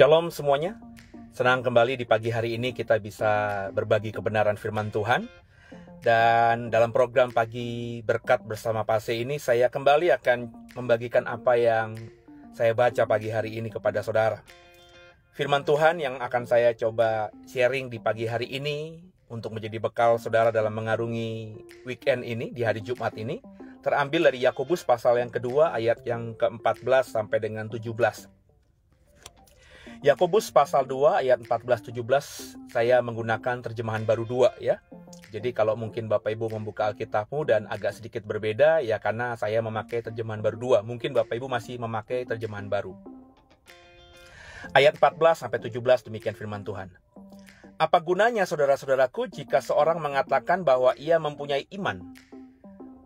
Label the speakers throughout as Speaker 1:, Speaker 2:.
Speaker 1: Shalom semuanya, senang kembali di pagi hari ini kita bisa berbagi kebenaran firman Tuhan. Dan dalam program Pagi Berkat bersama Pase ini, saya kembali akan membagikan apa yang saya baca pagi hari ini kepada saudara. Firman Tuhan yang akan saya coba sharing di pagi hari ini untuk menjadi bekal saudara dalam mengarungi weekend ini, di hari Jumat ini, terambil dari Yakobus pasal yang kedua ayat yang ke-14 sampai dengan 17. Yakobus pasal 2 ayat 14-17 saya menggunakan terjemahan baru 2 ya. Jadi kalau mungkin Bapak Ibu membuka Alkitabmu dan agak sedikit berbeda ya karena saya memakai terjemahan baru 2. Mungkin Bapak Ibu masih memakai terjemahan baru. Ayat 14-17 demikian firman Tuhan. Apa gunanya saudara-saudaraku jika seorang mengatakan bahwa ia mempunyai iman,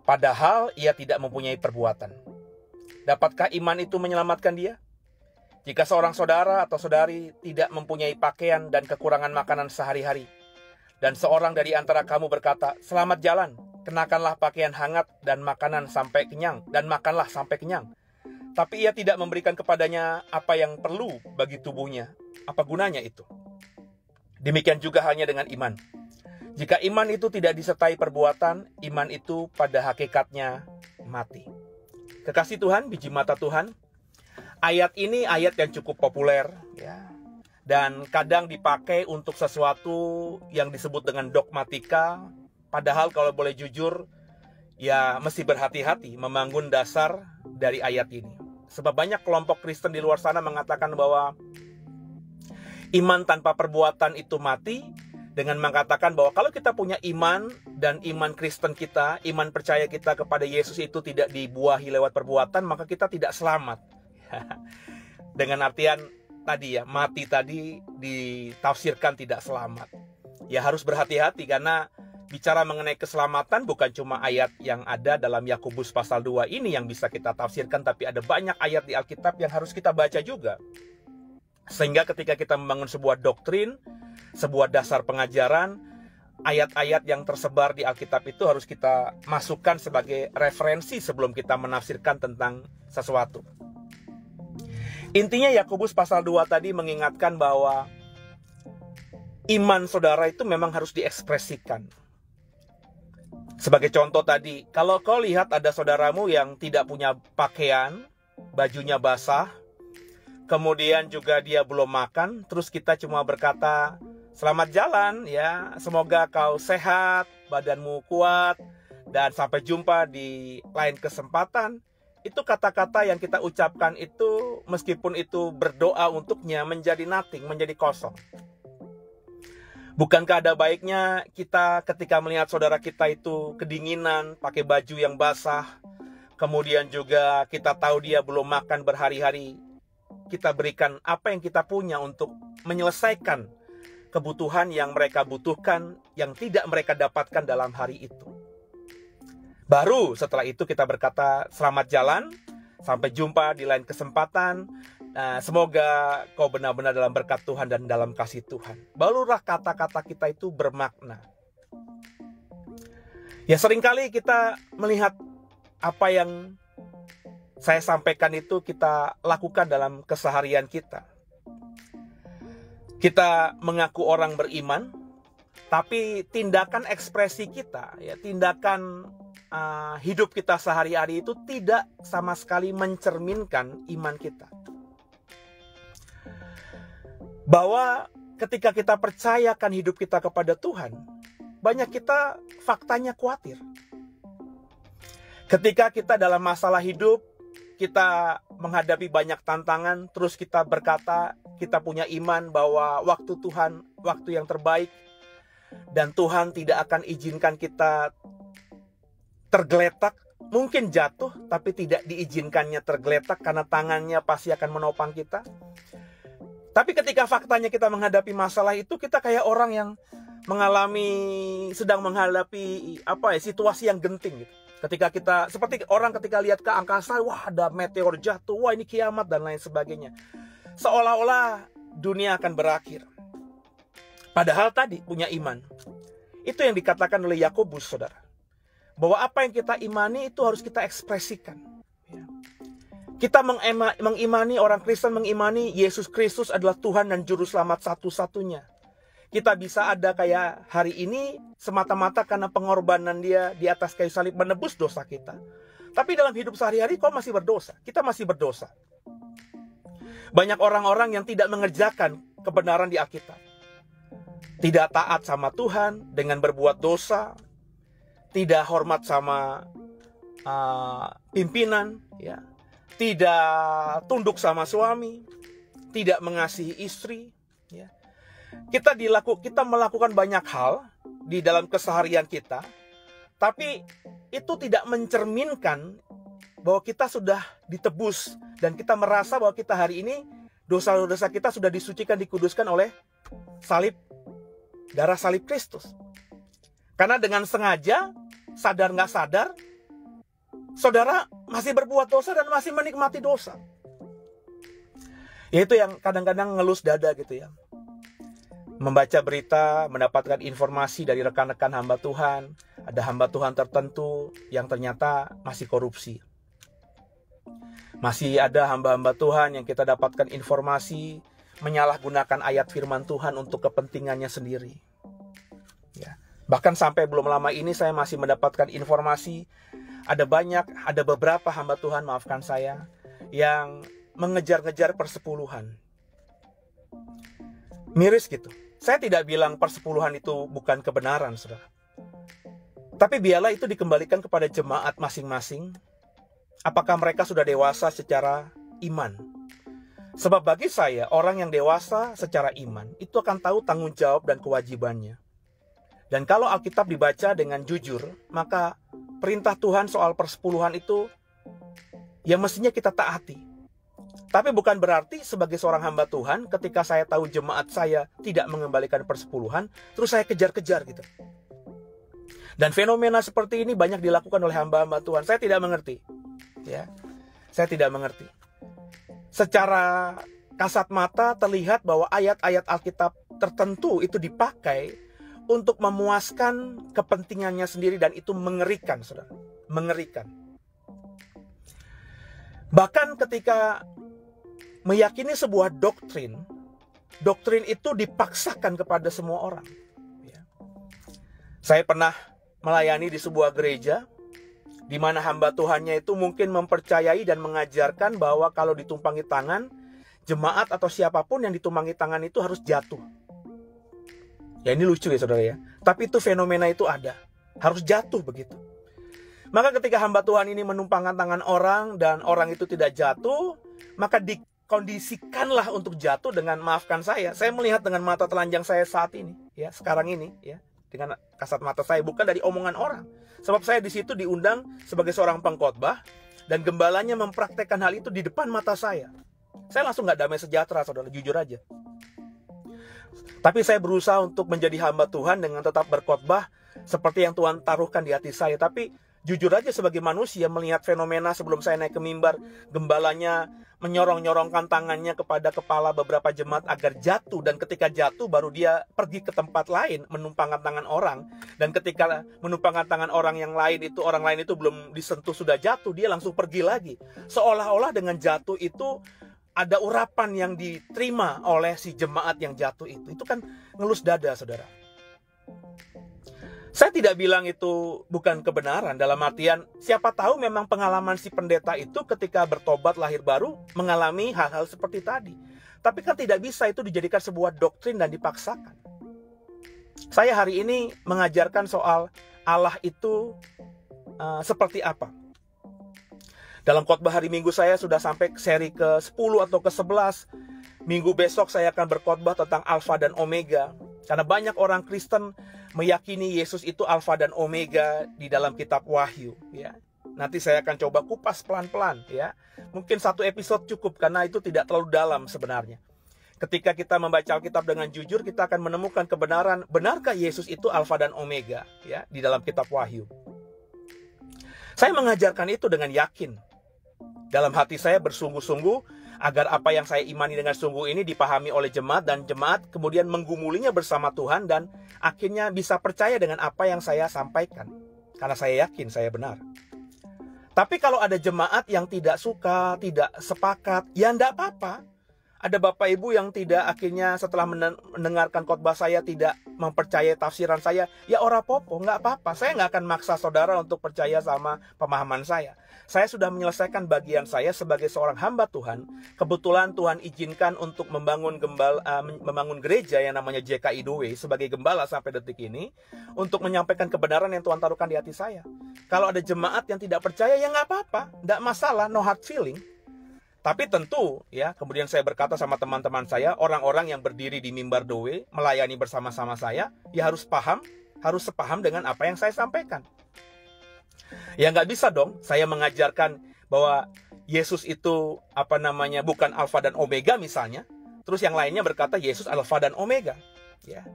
Speaker 1: padahal ia tidak mempunyai perbuatan? Dapatkah iman itu menyelamatkan dia? Jika seorang saudara atau saudari tidak mempunyai pakaian dan kekurangan makanan sehari-hari, dan seorang dari antara kamu berkata, "Selamat jalan, kenakanlah pakaian hangat dan makanan sampai kenyang, dan makanlah sampai kenyang." Tapi ia tidak memberikan kepadanya apa yang perlu bagi tubuhnya. Apa gunanya itu? Demikian juga halnya dengan iman. Jika iman itu tidak disertai perbuatan, iman itu pada hakikatnya mati. Kekasih Tuhan, biji mata Tuhan, ayat ini ayat yang cukup populer ya. Dan kadang dipakai untuk sesuatu yang disebut dengan dogmatika. Padahal kalau boleh jujur, ya mesti berhati-hati membangun dasar dari ayat ini. Sebab banyak kelompok Kristen di luar sana mengatakan bahwa iman tanpa perbuatan itu mati, dengan mengatakan bahwa kalau kita punya iman dan iman Kristen kita, iman percaya kita kepada Yesus itu tidak dibuahi lewat perbuatan, maka kita tidak selamat. Dengan artian tadi ya, mati tadi ditafsirkan tidak selamat. Ya harus berhati-hati karena bicara mengenai keselamatan bukan cuma ayat yang ada dalam Yakobus pasal 2 ini yang bisa kita tafsirkan, tapi ada banyak ayat di Alkitab yang harus kita baca juga. Sehingga ketika kita membangun sebuah doktrin, sebuah dasar pengajaran, ayat-ayat yang tersebar di Alkitab itu harus kita masukkan sebagai referensi sebelum kita menafsirkan tentang sesuatu. Intinya Yakobus pasal 2 tadi mengingatkan bahwa iman saudara itu memang harus diekspresikan. Sebagai contoh tadi, kalau kau lihat ada saudaramu yang tidak punya pakaian, bajunya basah, kemudian juga dia belum makan, terus kita cuma berkata, "Selamat jalan ya, semoga kau sehat, badanmu kuat, dan sampai jumpa di lain kesempatan." Itu kata-kata yang kita ucapkan itu, meskipun itu berdoa untuknya, menjadi nothing, menjadi kosong. Bukankah ada baiknya kita ketika melihat saudara kita itu kedinginan, pakai baju yang basah, kemudian juga kita tahu dia belum makan berhari-hari, kita berikan apa yang kita punya untuk menyelesaikan kebutuhan yang mereka butuhkan, yang tidak mereka dapatkan dalam hari itu. Baru setelah itu kita berkata, "Selamat jalan, sampai jumpa di lain kesempatan. Semoga kau benar-benar dalam berkat Tuhan dan dalam kasih Tuhan." Barulah kata-kata kita itu bermakna. Ya seringkali kita melihat apa yang saya sampaikan itu kita lakukan dalam keseharian kita. Kita mengaku orang beriman, tapi tindakan ekspresi kita, ya tindakan hidup kita sehari-hari itu tidak sama sekali mencerminkan iman kita. Bahwa ketika kita percayakan hidup kita kepada Tuhan, banyak kita faktanya khawatir. Ketika kita dalam masalah hidup, kita menghadapi banyak tantangan, terus kita berkata, kita punya iman bahwa waktu Tuhan, waktu yang terbaik, dan Tuhan tidak akan izinkan kita tergeletak, mungkin jatuh, tapi tidak diizinkannya tergeletak karena tangannya pasti akan menopang kita. Tapi ketika faktanya kita menghadapi masalah itu, kita kayak orang yang sedang menghadapi situasi yang genting gitu. Ketika kita, seperti orang ketika lihat ke angkasa, wah ada meteor jatuh, wah ini kiamat dan lain sebagainya. Seolah-olah dunia akan berakhir. Padahal tadi punya iman. Itu yang dikatakan oleh Yakobus, saudara. Bahwa apa yang kita imani itu harus kita ekspresikan. Kita mengimani, orang Kristen mengimani Yesus Kristus adalah Tuhan dan Juru Selamat satu-satunya. Kita bisa ada kayak hari ini semata-mata karena pengorbanan Dia di atas kayu salib menebus dosa kita. Tapi dalam hidup sehari-hari kau masih berdosa. Kita masih berdosa. Banyak orang-orang yang tidak mengerjakan kebenaran di Alkitab. Tidak taat sama Tuhan dengan berbuat dosa. Tidak hormat sama pimpinan, ya. Tidak tunduk sama suami, tidak mengasihi istri, ya. Kita melakukan banyak hal di dalam keseharian kita, tapi itu tidak mencerminkan bahwa kita sudah ditebus dan kita merasa bahwa kita hari ini dosa-dosa kita sudah disucikan, dikuduskan oleh salib, darah salib Kristus. Karena dengan sengaja, sadar nggak sadar, saudara masih berbuat dosa dan masih menikmati dosa. Itu yang kadang-kadang ngelus dada gitu ya. Membaca berita, mendapatkan informasi dari rekan-rekan hamba Tuhan. Ada hamba Tuhan tertentu yang ternyata masih korupsi. Masih ada hamba-hamba Tuhan yang kita dapatkan informasi menyalahgunakan ayat firman Tuhan untuk kepentingannya sendiri. Ya. Bahkan sampai belum lama ini saya masih mendapatkan informasi ada beberapa hamba Tuhan, maafkan saya, yang mengejar-ngejar persepuluhan. Miris gitu. Saya tidak bilang persepuluhan itu bukan kebenaran, saudara. Tapi biarlah itu dikembalikan kepada jemaat masing-masing. Apakah mereka sudah dewasa secara iman? Sebab bagi saya, orang yang dewasa secara iman, itu akan tahu tanggung jawab dan kewajibannya. Dan kalau Alkitab dibaca dengan jujur, maka perintah Tuhan soal persepuluhan itu yang mestinya kita taati. Tapi bukan berarti sebagai seorang hamba Tuhan, ketika saya tahu jemaat saya tidak mengembalikan persepuluhan, terus saya kejar-kejar gitu. Dan fenomena seperti ini banyak dilakukan oleh hamba-hamba Tuhan. Saya tidak mengerti. Ya, saya tidak mengerti. Secara kasat mata terlihat bahwa ayat-ayat Alkitab tertentu itu dipakai untuk memuaskan kepentingannya sendiri, dan itu mengerikan, saudara. Mengerikan. Bahkan ketika meyakini sebuah doktrin itu dipaksakan kepada semua orang. Ya. Saya pernah melayani di sebuah gereja, di mana hamba Tuhannya itu mungkin mempercayai dan mengajarkan bahwa kalau ditumpangi tangan, jemaat atau siapapun yang ditumpangi tangan itu harus jatuh. Ya, ini lucu ya saudara ya. Tapi itu fenomena itu ada. Harus jatuh begitu. Maka ketika hamba Tuhan ini menumpangkan tangan orang dan orang itu tidak jatuh, maka dikondisikanlah untuk jatuh dengan, maafkan saya melihat dengan mata telanjang saya saat ini, ya, sekarang ini, ya, dengan kasat mata saya, bukan dari omongan orang. Sebab saya di situ diundang sebagai seorang pengkhotbah dan gembalanya mempraktekkan hal itu di depan mata saya. Saya langsung nggak damai sejahtera, saudara, jujur aja. Tapi saya berusaha untuk menjadi hamba Tuhan dengan tetap berkhotbah seperti yang Tuhan taruhkan di hati saya. Tapi jujur aja sebagai manusia melihat fenomena sebelum saya naik ke mimbar, gembalanya menyorong-nyorongkan tangannya kepada kepala beberapa jemaat agar jatuh, dan ketika jatuh baru dia pergi ke tempat lain menumpangkan tangan orang, dan ketika menumpangkan tangan orang lain itu belum disentuh sudah jatuh, dia langsung pergi lagi. Seolah-olah dengan jatuh itu ada urapan yang diterima oleh si jemaat yang jatuh itu. Itu kan ngelus dada, saudara. Saya tidak bilang itu bukan kebenaran, dalam artian siapa tahu memang pengalaman si pendeta itu ketika bertobat lahir baru mengalami hal-hal seperti tadi. Tapi kan tidak bisa itu dijadikan sebuah doktrin dan dipaksakan. Saya hari ini mengajarkan soal Allah itu seperti apa. Dalam khotbah hari Minggu saya sudah sampai seri ke-10 atau ke-11. Minggu besok saya akan berkhotbah tentang Alfa dan Omega. Karena banyak orang Kristen meyakini Yesus itu Alfa dan Omega di dalam kitab Wahyu, ya. Nanti saya akan coba kupas pelan-pelan, ya. Mungkin satu episode cukup karena itu tidak terlalu dalam sebenarnya. Ketika kita membaca Alkitab dengan jujur, kita akan menemukan kebenaran, benarkah Yesus itu Alfa dan Omega, ya, di dalam kitab Wahyu. Saya mengajarkan itu dengan yakin. Dalam hati saya bersungguh-sungguh agar apa yang saya imani dengan sungguh ini dipahami oleh jemaat, dan jemaat kemudian menggumulinya bersama Tuhan dan akhirnya bisa percaya dengan apa yang saya sampaikan. Karena saya yakin saya benar. Tapi kalau ada jemaat yang tidak suka, tidak sepakat, ya enggak apa-apa. Ada Bapak Ibu yang tidak akhirnya setelah mendengarkan khotbah saya tidak mempercayai tafsiran saya, ya ora popo, nggak apa-apa. Saya nggak akan maksa saudara untuk percaya sama pemahaman saya. Saya sudah menyelesaikan bagian saya sebagai seorang hamba Tuhan. Kebetulan Tuhan izinkan untuk membangun gereja yang namanya JKI Doe sebagai gembala sampai detik ini, untuk menyampaikan kebenaran yang Tuhan taruhkan di hati saya. Kalau ada jemaat yang tidak percaya, ya nggak apa-apa, nggak masalah, no hard feeling. Tapi tentu, ya, kemudian saya berkata sama teman-teman saya, orang-orang yang berdiri di mimbar Doe, melayani bersama-sama saya, ya harus sepaham dengan apa yang saya sampaikan. Ya nggak bisa dong, saya mengajarkan bahwa Yesus itu, bukan Alfa dan Omega misalnya, terus yang lainnya berkata Yesus Alfa dan Omega. Ya.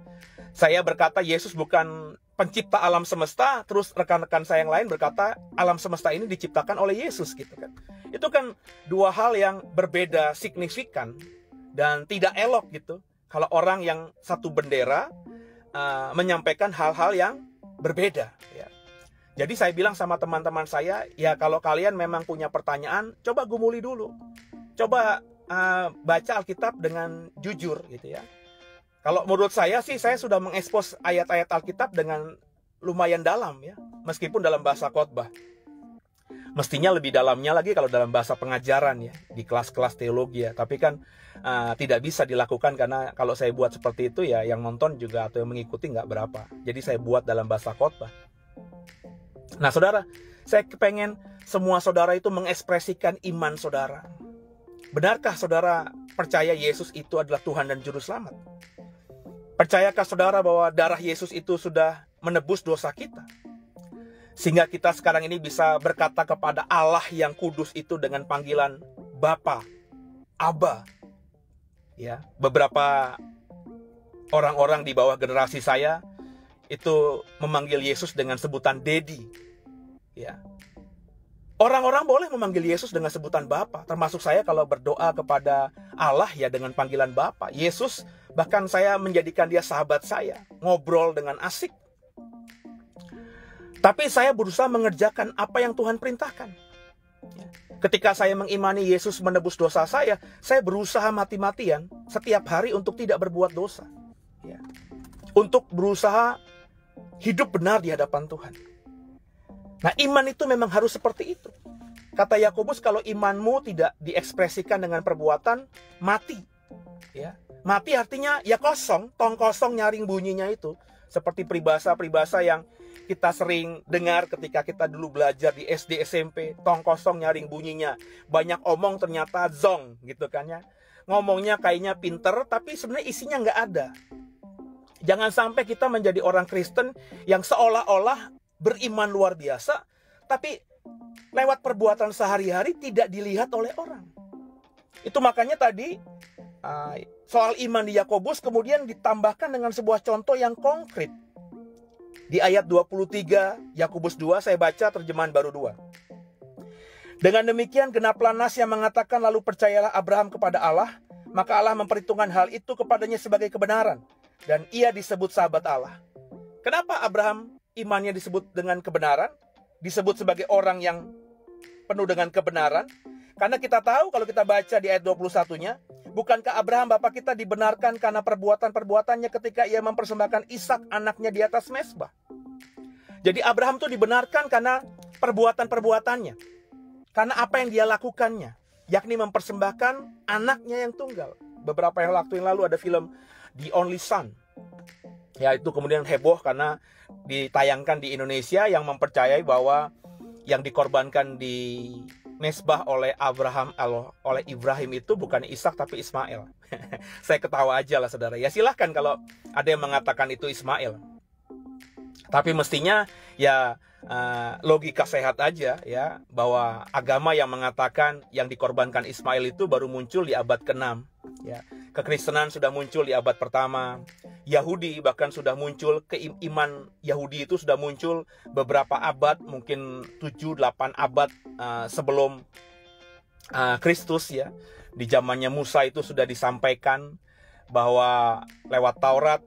Speaker 1: Saya berkata Yesus bukan pencipta alam semesta, terus rekan-rekan saya yang lain berkata alam semesta ini diciptakan oleh Yesus gitu kan. Itu kan dua hal yang berbeda signifikan dan tidak elok gitu. Kalau orang yang satu bendera menyampaikan hal-hal yang berbeda ya. Jadi saya bilang sama teman-teman saya, ya kalau kalian memang punya pertanyaan, coba gumuli dulu. Coba baca Alkitab dengan jujur gitu ya. Kalau menurut saya sih, saya sudah mengekspos ayat-ayat Alkitab dengan lumayan dalam ya, meskipun dalam bahasa khotbah. Mestinya lebih dalamnya lagi kalau dalam bahasa pengajaran ya, di kelas-kelas teologi ya. Tapi kan tidak bisa dilakukan karena kalau saya buat seperti itu ya, yang nonton juga atau yang mengikuti nggak berapa. Jadi saya buat dalam bahasa khotbah. Nah saudara, saya pengen semua saudara itu mengekspresikan iman saudara. Benarkah saudara percaya Yesus itu adalah Tuhan dan Juru Selamat? Percayakah saudara bahwa darah Yesus itu sudah menebus dosa kita? Sehingga kita sekarang ini bisa berkata kepada Allah yang kudus itu dengan panggilan Bapa, Aba. Ya, beberapa orang-orang di bawah generasi saya itu memanggil Yesus dengan sebutan Dedi. Ya. Orang-orang boleh memanggil Yesus dengan sebutan Bapa, termasuk saya kalau berdoa kepada Allah ya dengan panggilan Bapa. Yesus, bahkan saya menjadikan dia sahabat saya, ngobrol dengan asik. Tapi saya berusaha mengerjakan apa yang Tuhan perintahkan. Ketika saya mengimani Yesus menebus dosa saya berusaha mati-matian setiap hari untuk tidak berbuat dosa. Ya. Untuk berusaha hidup benar di hadapan Tuhan. Nah, iman itu memang harus seperti itu. Kata Yakobus, kalau imanmu tidak diekspresikan dengan perbuatan, mati. Ya. Mati artinya ya kosong, tong kosong nyaring bunyinya itu. Seperti peribahasa-peribahasa yang kita sering dengar ketika kita dulu belajar di SD, SMP. Tong kosong nyaring bunyinya. Banyak omong ternyata zong gitu kan ya. Ngomongnya kayaknya pinter, tapi sebenarnya isinya nggak ada. Jangan sampai kita menjadi orang Kristen yang seolah-olah beriman luar biasa, tapi lewat perbuatan sehari-hari tidak dilihat oleh orang. Itu makanya tadi soal iman di Yakobus kemudian ditambahkan dengan sebuah contoh yang konkret. Di ayat 23 Yakobus 2, saya baca terjemahan baru 2. Dengan demikian genaplah nas yang mengatakan, lalu percayalah Abraham kepada Allah, maka Allah memperhitungkan hal itu kepadanya sebagai kebenaran, dan ia disebut sahabat Allah. Kenapa Abraham imannya disebut dengan kebenaran, disebut sebagai orang yang penuh dengan kebenaran? Karena kita tahu kalau kita baca di ayat 21-nya, bukankah Abraham bapak kita dibenarkan karena perbuatan-perbuatannya ketika ia mempersembahkan Ishak anaknya di atas mezbah? Jadi Abraham itu dibenarkan karena perbuatan-perbuatannya, karena apa yang dia lakukannya, yakni mempersembahkan anaknya yang tunggal. Beberapa waktu yang lalu ada film The Only Son. Ya, itu kemudian heboh karena ditayangkan di Indonesia, yang mempercayai bahwa yang dikorbankan di mezbah oleh Ibrahim itu bukan Ishak tapi Ismail. Saya ketawa aja lah saudara. Ya silahkan kalau ada yang mengatakan itu Ismail. Tapi mestinya ya logika sehat aja ya, bahwa agama yang mengatakan yang dikorbankan Ismail itu baru muncul di abad ke-6 ya. Kekristenan sudah muncul di abad pertama. Yahudi bahkan sudah muncul, keiman Yahudi itu sudah muncul beberapa abad, mungkin 7-8 abad sebelum Kristus ya. Di zamannya Musa itu sudah disampaikan bahwa lewat Taurat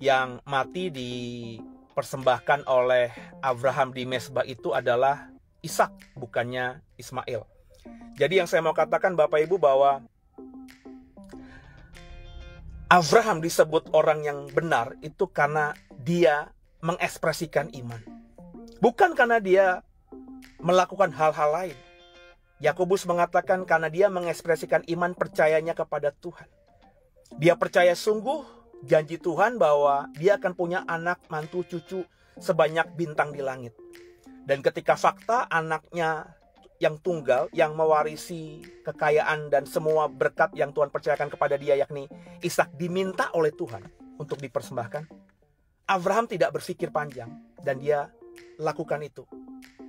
Speaker 1: yang mati dipersembahkan oleh Abraham di mezbah itu adalah Ishak, bukannya Ismail. Jadi yang saya mau katakan Bapak Ibu bahwa Abraham disebut orang yang benar itu karena dia mengekspresikan iman. Bukan karena dia melakukan hal-hal lain. Yakobus mengatakan karena dia mengekspresikan iman percayanya kepada Tuhan. Dia percaya sungguh janji Tuhan bahwa dia akan punya anak, mantu, cucu sebanyak bintang di langit. Dan ketika fakta anaknya yang tunggal, yang mewarisi kekayaan dan semua berkat yang Tuhan percayakan kepada dia, yakni Ishak, diminta oleh Tuhan untuk dipersembahkan, Abraham tidak berpikir panjang dan dia lakukan itu.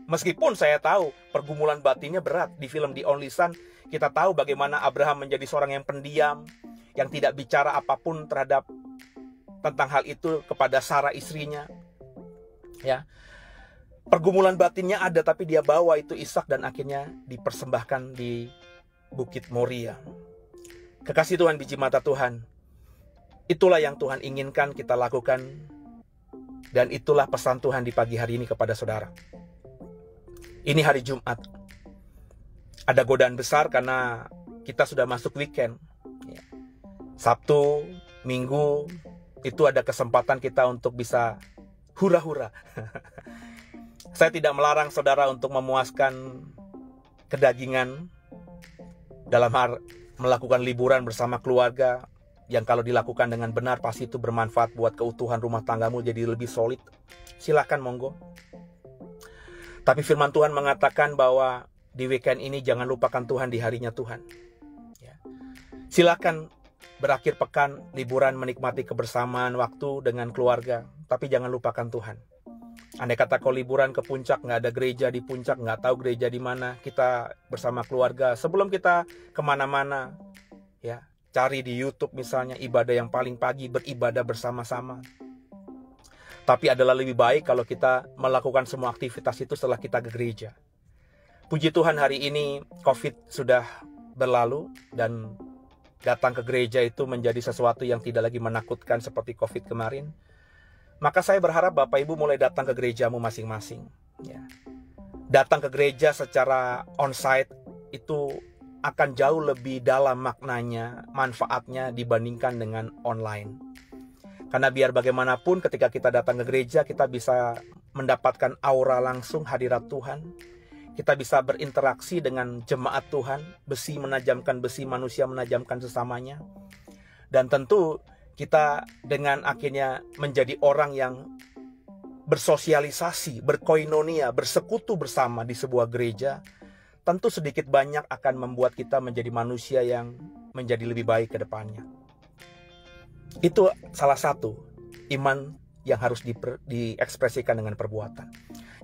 Speaker 1: Meskipun saya tahu pergumulan batinnya berat. Di film The Only Son kita tahu bagaimana Abraham menjadi seorang yang pendiam, yang tidak bicara apapun terhadap tentang hal itu kepada Sarah istrinya. Ya. Pergumulan batinnya ada, tapi dia bawa itu Ishak dan akhirnya dipersembahkan di Bukit Moria. Kekasih Tuhan, biji mata Tuhan, itulah yang Tuhan inginkan kita lakukan. Dan itulah pesan Tuhan di pagi hari ini kepada saudara. Ini hari Jumat. Ada godaan besar karena kita sudah masuk weekend. Sabtu, Minggu, itu ada kesempatan kita untuk bisa hura-hura. Saya tidak melarang saudara untuk memuaskan kedagingan dalam hal melakukan liburan bersama keluarga, yang kalau dilakukan dengan benar pasti itu bermanfaat buat keutuhan rumah tanggamu jadi lebih solid. Silakan, monggo. Tapi firman Tuhan mengatakan bahwa di weekend ini jangan lupakan Tuhan di harinya Tuhan. Ya. Silakan berakhir pekan, liburan, menikmati kebersamaan waktu dengan keluarga. Tapi jangan lupakan Tuhan. Andai kata kau liburan ke puncak, nggak ada gereja di puncak, nggak tahu gereja di mana, kita bersama keluarga. Sebelum kita kemana-mana, ya, cari di YouTube misalnya ibadah yang paling pagi, beribadah bersama-sama. Tapi adalah lebih baik kalau kita melakukan semua aktivitas itu setelah kita ke gereja. Puji Tuhan hari ini COVID sudah berlalu dan datang ke gereja itu menjadi sesuatu yang tidak lagi menakutkan seperti COVID kemarin. Maka saya berharap Bapak Ibu mulai datang ke gerejamu masing-masing. Ya. Datang ke gereja secara onsite itu akan jauh lebih dalam maknanya, manfaatnya dibandingkan dengan online. Karena biar bagaimanapun ketika kita datang ke gereja, kita bisa mendapatkan aura langsung hadirat Tuhan. Kita bisa berinteraksi dengan jemaat Tuhan. Besi menajamkan besi, manusia menajamkan sesamanya. Dan tentu kita dengan akhirnya menjadi orang yang bersosialisasi, berkoinonia, bersekutu bersama di sebuah gereja. Tentu sedikit banyak akan membuat kita menjadi manusia yang menjadi lebih baik ke depannya. Itu salah satu iman yang harus diekspresikan dengan perbuatan.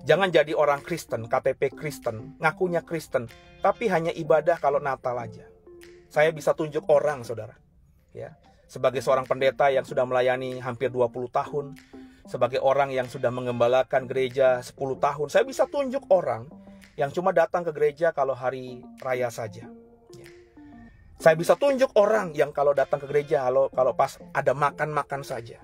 Speaker 1: Jangan jadi orang Kristen, KTP Kristen, ngakunya Kristen, tapi hanya ibadah kalau Natal aja. Saya bisa tunjuk orang, saudara. Ya, sebagai seorang pendeta yang sudah melayani hampir 20 tahun, sebagai orang yang sudah mengembalakan gereja 10 tahun, saya bisa tunjuk orang yang cuma datang ke gereja kalau hari raya saja. Saya bisa tunjuk orang yang kalau datang ke gereja kalau pas ada makan-makan saja.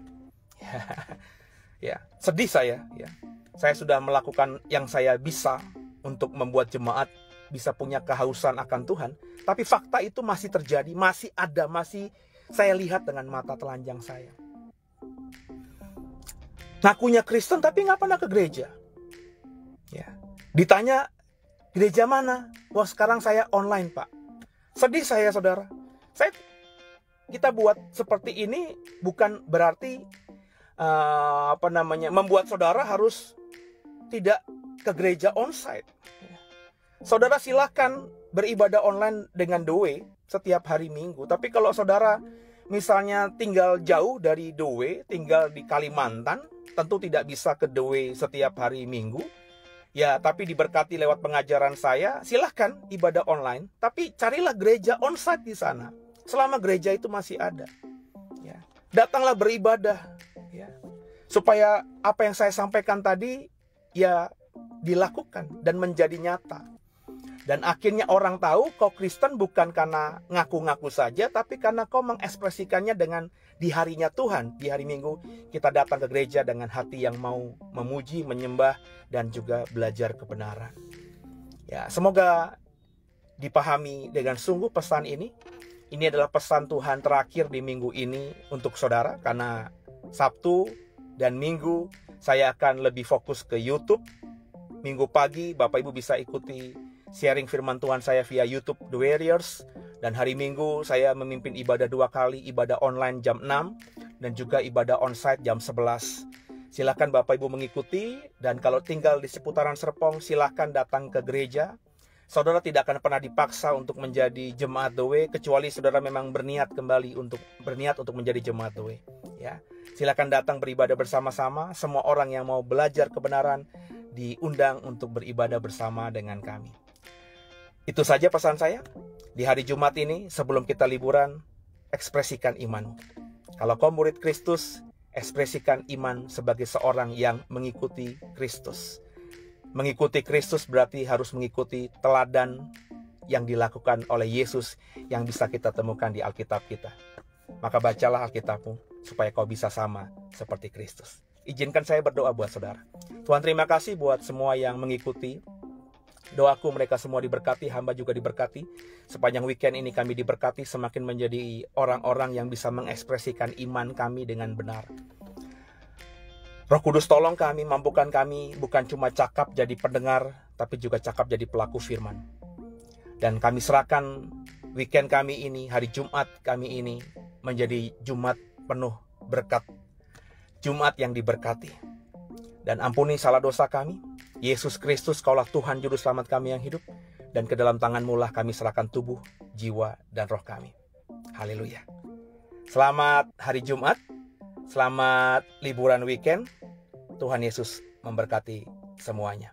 Speaker 1: Ya, sedih saya. Ya. Saya sudah melakukan yang saya bisa untuk membuat jemaat bisa punya kehausan akan Tuhan. Tapi fakta itu masih terjadi, masih ada, masih saya lihat dengan mata telanjang saya. Ngakunya Kristen tapi nggak pernah ke gereja. Ya. Ditanya, gereja mana? Wah, sekarang saya online, Pak. Sedih saya, saudara. Kita buat seperti ini bukan berarti membuat saudara harus tidak ke gereja onsite. Saudara silakan beribadah online dengan Doe setiap hari Minggu. Tapi kalau saudara misalnya tinggal jauh dari Doe, tinggal di Kalimantan, tentu tidak bisa ke Doe setiap hari Minggu. Ya, tapi diberkati lewat pengajaran saya, silahkan ibadah online. Tapi carilah gereja onsite di sana. Selama gereja itu masih ada. Ya. Datanglah beribadah. Ya. Supaya apa yang saya sampaikan tadi, ya dilakukan dan menjadi nyata. Dan akhirnya orang tahu kau Kristen bukan karena ngaku-ngaku saja, tapi karena kau mengekspresikannya dengan di harinya Tuhan. Di hari Minggu kita datang ke gereja dengan hati yang mau memuji, menyembah, dan juga belajar kebenaran. Ya, semoga dipahami dengan sungguh pesan ini. Ini adalah pesan Tuhan terakhir di minggu ini untuk saudara, karena Sabtu dan Minggu saya akan lebih fokus ke YouTube. Minggu pagi Bapak Ibu bisa ikuti sharing firman Tuhan saya via YouTube The Warriors. Dan hari Minggu saya memimpin ibadah 2 kali, ibadah online jam 6 dan juga ibadah onsite jam 11. Silakan Bapak Ibu mengikuti, dan kalau tinggal di seputaran Serpong silakan datang ke gereja. Saudara tidak akan pernah dipaksa untuk menjadi jemaat The Way, kecuali saudara memang berniat untuk menjadi jemaat The Way. Ya, silakan datang beribadah bersama-sama. Semua orang yang mau belajar kebenaran diundang untuk beribadah bersama dengan kami. Itu saja pesan saya di hari Jumat ini. Sebelum kita liburan, ekspresikan iman. Kalau kau murid Kristus, ekspresikan iman sebagai seorang yang mengikuti Kristus. Mengikuti Kristus berarti harus mengikuti teladan yang dilakukan oleh Yesus yang bisa kita temukan di Alkitab kita. Maka bacalah Alkitabmu supaya kau bisa sama seperti Kristus. Izinkan saya berdoa buat saudara. Tuhan, terima kasih buat semua yang mengikuti. Doaku mereka semua diberkati, hamba juga diberkati. Sepanjang weekend ini kami diberkati, semakin menjadi orang-orang yang bisa mengekspresikan iman kami dengan benar. Roh Kudus tolong kami, mampukan kami bukan cuma cakap jadi pendengar, tapi juga cakap jadi pelaku firman. Dan kami serahkan weekend kami ini, hari Jumat kami ini, menjadi Jumat penuh berkat. Jumat yang diberkati. Dan ampuni salah dosa kami. Yesus Kristus, Kaulah Tuhan Juru Selamat kami yang hidup. Dan ke dalam tangan-Mu lah kami serahkan tubuh, jiwa, dan roh kami. Haleluya. Selamat hari Jumat. Selamat liburan weekend. Tuhan Yesus memberkati semuanya.